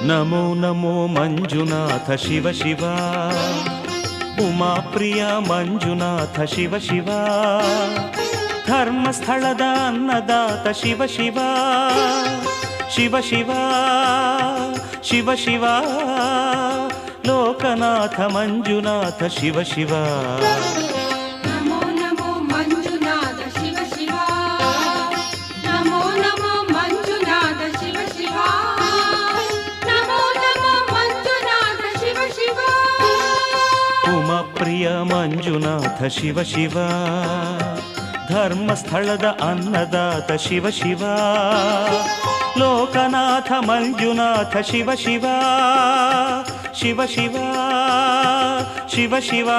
ನಮೋ ನಮೋ ಮಂಜುನಾಥ ಶಿವ ಶಿವ ಉಮಾಪ್ರಿಯ ಮಂಜುನಾಥ ಶಿವ ಶಿವ ಧರ್ಮಸ್ಥಳದ ಅನ್ನದಾತ ಶಿವ ಶಿವ ಶಿವ ಶಿವ ಶಿವ ಶಿವ ಲೋಕನಾಥ ಮಂಜುನಾಥ ಶಿವ ಶಿವ ಪ್ರಿಯ ಮಂಜುನಾಥ ಶಿವ ಶಿವ ಧರ್ಮಸ್ಥಳದ ಅನ್ನದಾತ ಶಿವ ಶಿವ ಲೋಕನಾಥ ಮಂಜುನಾಥ ಶಿವ ಶಿವ ಶಿವ ಶಿವ ಶಿವ ಶಿವ